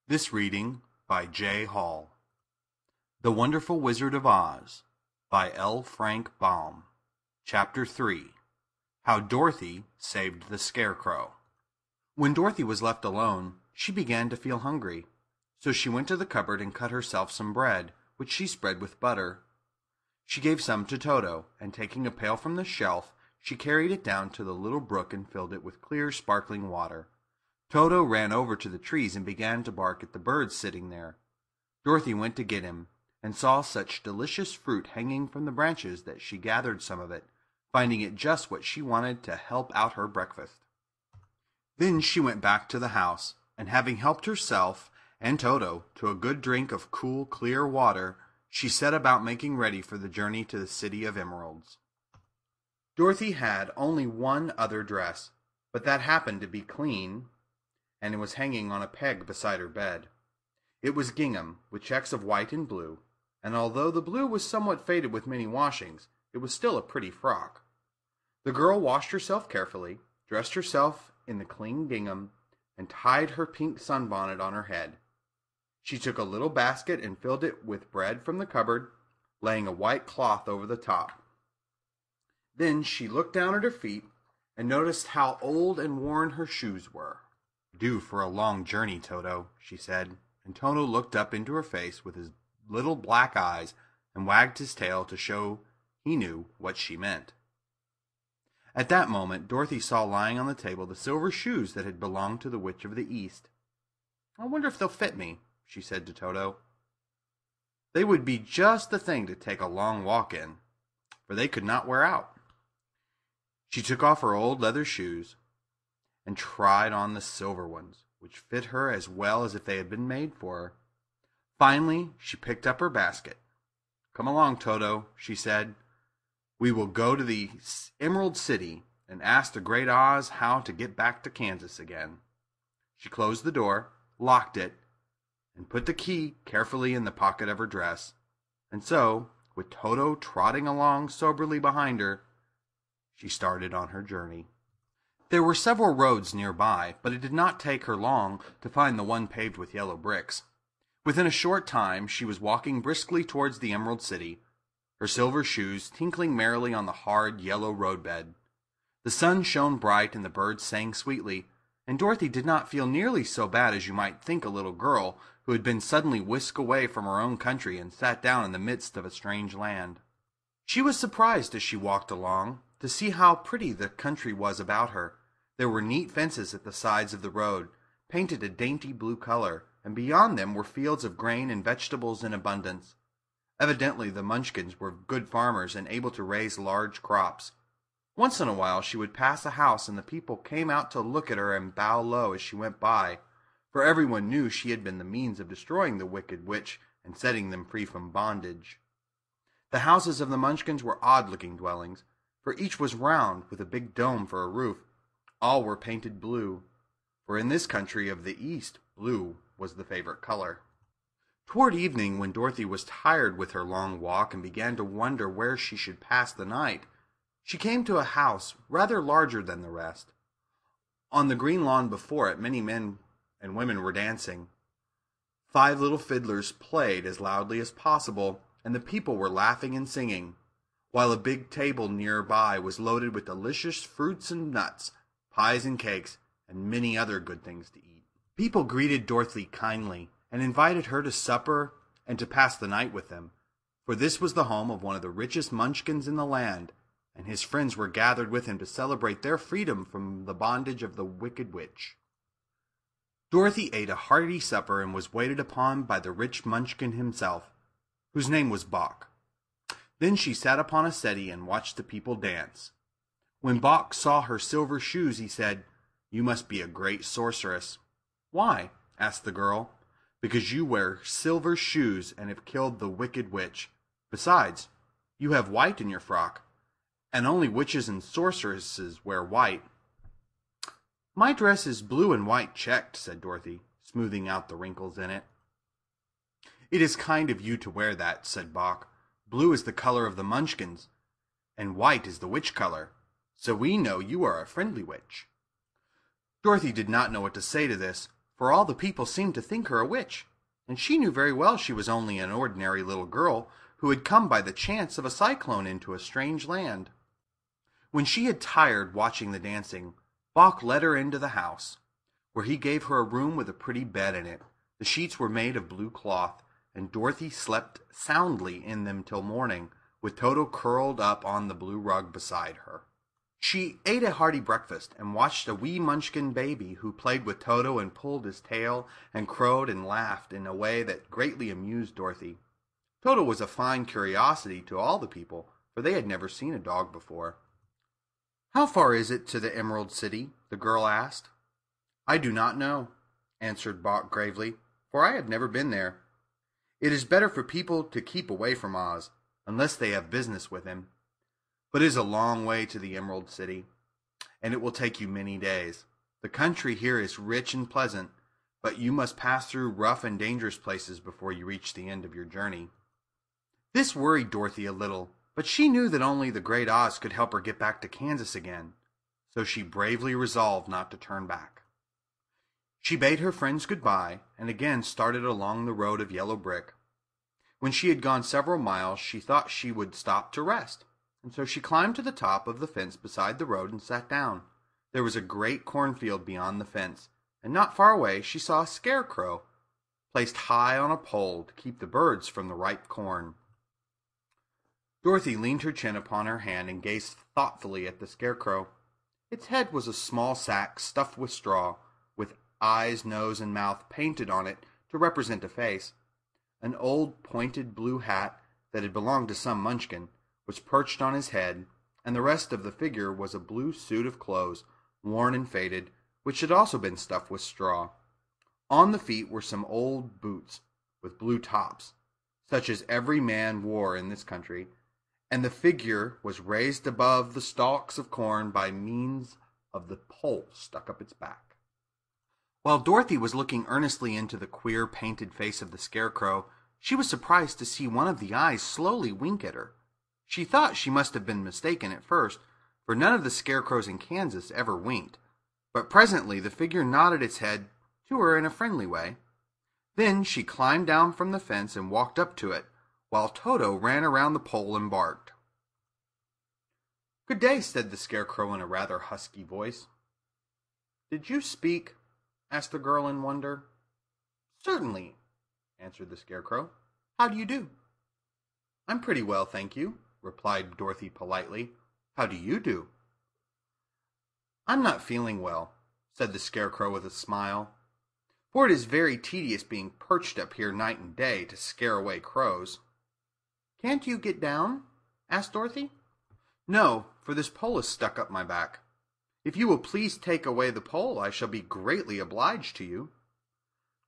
This reading by J. Hall. The Wonderful Wizard of Oz by L. Frank Baum. Chapter 3. How Dorothy Saved the Scarecrow. When Dorothy was left alone, she began to feel hungry. So she went to the cupboard and cut herself some bread, which she spread with butter. She gave some to Toto, and taking a pail from the shelf, she carried it down to the little brook and filled it with clear, sparkling water. Toto ran over to the trees and began to bark at the birds sitting there. Dorothy went to get him, and saw such delicious fruit hanging from the branches that she gathered some of it, finding it just what she wanted to help out her breakfast. Then she went back to the house, and having helped herself and Toto to a good drink of cool, clear water, she set about making ready for the journey to the City of Emeralds. Dorothy had only one other dress, but that happened to be clean, and it was hanging on a peg beside her bed. It was gingham, with checks of white and blue, and although the blue was somewhat faded with many washings, it was still a pretty frock. The girl washed herself carefully, dressed herself in the clean gingham, and tied her pink sunbonnet on her head. She took a little basket and filled it with bread from the cupboard, laying a white cloth over the top. Then she looked down at her feet and noticed how old and worn her shoes were. "Due for a long journey, Toto," she said, and Toto looked up into her face with his little black eyes and wagged his tail to show he knew what she meant. At that moment, Dorothy saw lying on the table the silver shoes that had belonged to the Witch of the East. "I wonder if they'll fit me," she said to Toto. They would be just the thing to take a long walk in, for they could not wear out. She took off her old leather shoes and tried on the silver ones, which fit her as well as if they had been made for her. Finally, she picked up her basket. "Come along, Toto," she said. "We will go to the Emerald City and ask the Great Oz how to get back to Kansas again." She closed the door, locked it, and put the key carefully in the pocket of her dress. And so, with Toto trotting along soberly behind her, she started on her journey. There were several roads nearby, but it did not take her long to find the one paved with yellow bricks. Within a short time she was walking briskly towards the Emerald City, her silver shoes tinkling merrily on the hard, yellow roadbed. The sun shone bright and the birds sang sweetly, and Dorothy did not feel nearly so bad as you might think a little girl who had been suddenly whisked away from her own country and sat down in the midst of a strange land. She was surprised as she walked along to see how pretty the country was about her. There were neat fences at the sides of the road, painted a dainty blue color, and beyond them were fields of grain and vegetables in abundance. Evidently the Munchkins were good farmers and able to raise large crops. Once in a while she would pass a house, and the people came out to look at her and bow low as she went by, for everyone knew she had been the means of destroying the wicked witch and setting them free from bondage. The houses of the Munchkins were odd-looking dwellings, for each was round, with a big dome for a roof. All were painted blue, for in this country of the East, blue was the favorite color. Toward evening, when Dorothy was tired with her long walk and began to wonder where she should pass the night, she came to a house rather larger than the rest. On the green lawn before it, many men and women were dancing. 5 little fiddlers played as loudly as possible, and the people were laughing and singing, while a big table nearby was loaded with delicious fruits and nuts, pies and cakes, and many other good things to eat. People greeted Dorothy kindly and invited her to supper and to pass the night with them, for this was the home of one of the richest Munchkins in the land, and his friends were gathered with him to celebrate their freedom from the bondage of the wicked witch. Dorothy ate a hearty supper and was waited upon by the rich Munchkin himself, whose name was Bok. Then she sat upon a settee and watched the people dance. When Bok saw her silver shoes, he said, "You must be a great sorceress." "Why?" asked the girl. "Because you wear silver shoes and have killed the wicked witch. Besides, you have white in your frock, and only witches and sorceresses wear white." "My dress is blue and white checked," said Dorothy, smoothing out the wrinkles in it. "It is kind of you to wear that," said Bok. "Blue is the color of the Munchkins, and white is the witch color, so we know you are a friendly witch." Dorothy did not know what to say to this, for all the people seemed to think her a witch, and she knew very well she was only an ordinary little girl who had come by the chance of a cyclone into a strange land. When she had tired watching the dancing, Bach led her into the house, where he gave her a room with a pretty bed in it. The sheets were made of blue cloth, and Dorothy slept soundly in them till morning, with Toto curled up on the blue rug beside her. She ate a hearty breakfast and watched a wee munchkin baby who played with Toto and pulled his tail and crowed and laughed in a way that greatly amused Dorothy. Toto was a fine curiosity to all the people, for they had never seen a dog before. "How far is it to the Emerald City?" the girl asked. "I do not know," answered Bach gravely, "for I have never been there. It is better for people to keep away from Oz, unless they have business with him. But it is a long way to the Emerald City, and it will take you many days. The country here is rich and pleasant, but you must pass through rough and dangerous places before you reach the end of your journey." This worried Dorothy a little, but she knew that only the great Oz could help her get back to Kansas again, so she bravely resolved not to turn back. She bade her friends goodbye and again started along the road of yellow brick. When she had gone several miles, she thought she would stop to rest, and so she climbed to the top of the fence beside the road and sat down. There was a great cornfield beyond the fence, and not far away she saw a scarecrow placed high on a pole to keep the birds from the ripe corn. Dorothy leaned her chin upon her hand and gazed thoughtfully at the scarecrow. Its head was a small sack stuffed with straw, with eyes, nose, and mouth painted on it to represent a face. An old pointed blue hat that had belonged to some munchkin was perched on his head, and the rest of the figure was a blue suit of clothes, worn and faded, which had also been stuffed with straw. On the feet were some old boots with blue tops, such as every man wore in this country, and the figure was raised above the stalks of corn by means of the pole stuck up its back. While Dorothy was looking earnestly into the queer painted face of the scarecrow, she was surprised to see one of the eyes slowly wink at her. She thought she must have been mistaken at first, for none of the scarecrows in Kansas ever winked, but presently the figure nodded its head to her in a friendly way. Then she climbed down from the fence and walked up to it, while Toto ran around the pole and barked. "Good day," said the scarecrow in a rather husky voice. "Did you speak?" asked the girl in wonder. "Certainly," answered the scarecrow. "How do you do?" "I'm pretty well, thank you," replied Dorothy politely. "How do you do?" "I'm not feeling well," said the scarecrow with a smile, "for it is very tedious being perched up here night and day to scare away crows." "Can't you get down?" asked Dorothy. "No, for this pole is stuck up my back. If you will please take away the pole, I shall be greatly obliged to you."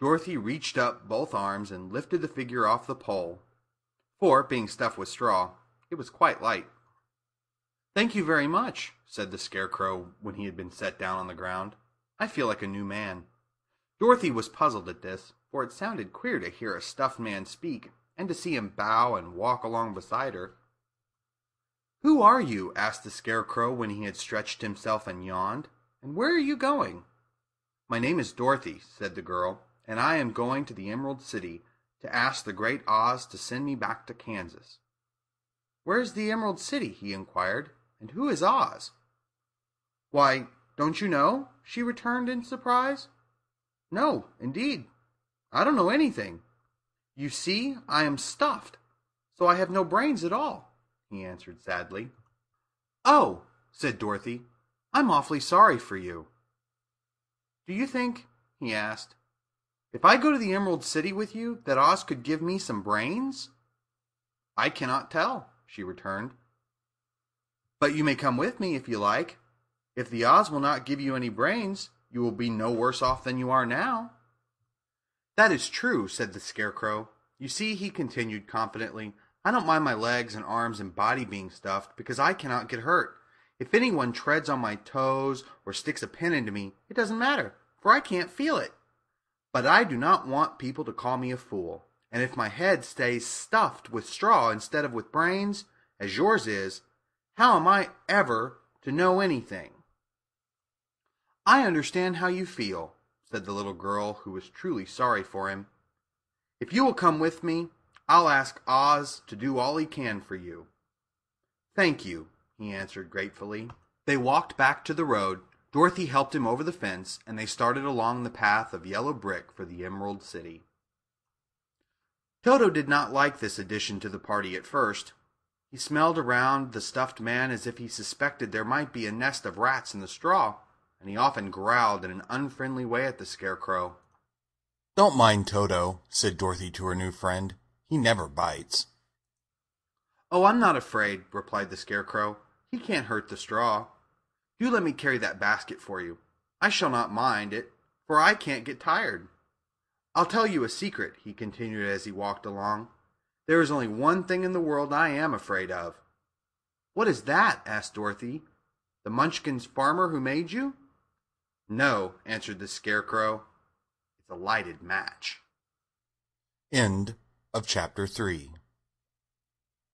Dorothy reached up both arms and lifted the figure off the pole, for, being stuffed with straw, it was quite light. "Thank you very much," said the scarecrow when he had been set down on the ground. "I feel like a new man." Dorothy was puzzled at this, for it sounded queer to hear a stuffed man speak, and to see him bow and walk along beside her. "Who are you?" asked the scarecrow when he had stretched himself and yawned. "And where are you going?" "My name is Dorothy," said the girl, "and I am going to the Emerald City to ask the great Oz to send me back to Kansas." "Where is the Emerald City?" he inquired, "and who is Oz?" "Why, don't you know?" she returned in surprise. "No, indeed, I don't know anything. You see, I am stuffed, so I have no brains at all," he answered sadly. "Oh," said Dorothy, "I'm awfully sorry for you." "Do you think," he asked, "if I go to the Emerald City with you, that Oz could give me some brains?" "I cannot tell," she returned. "But you may come with me if you like. If the Oz will not give you any brains, you will be no worse off than you are now." "That is true," said the scarecrow. "You see," he continued confidently, "I don't mind my legs and arms and body being stuffed, because I cannot get hurt. If anyone treads on my toes or sticks a pin into me, it doesn't matter, for I can't feel it. But I do not want people to call me a fool, and if my head stays stuffed with straw instead of with brains, as yours is, how am I ever to know anything?" "I understand how you feel," said the little girl, who was truly sorry for him. "If you will come with me, I'll ask Oz to do all he can for you." "Thank you," he answered gratefully. They walked back to the road. Dorothy helped him over the fence, and they started along the path of yellow brick for the Emerald City. Toto did not like this addition to the party at first. He smelled around the stuffed man as if he suspected there might be a nest of rats in the straw, and he often growled in an unfriendly way at the Scarecrow. "Don't mind Toto," said Dorothy to her new friend. "He never bites." "Oh, I'm not afraid," replied the Scarecrow. "He can't hurt the straw. Do let me carry that basket for you. I shall not mind it, for I can't get tired. I'll tell you a secret," he continued as he walked along. "There is only one thing in the world I am afraid of." "What is that?" asked Dorothy. "The Munchkin's farmer who made you?" "No," answered the Scarecrow. "It's a lighted match." End of chapter 3.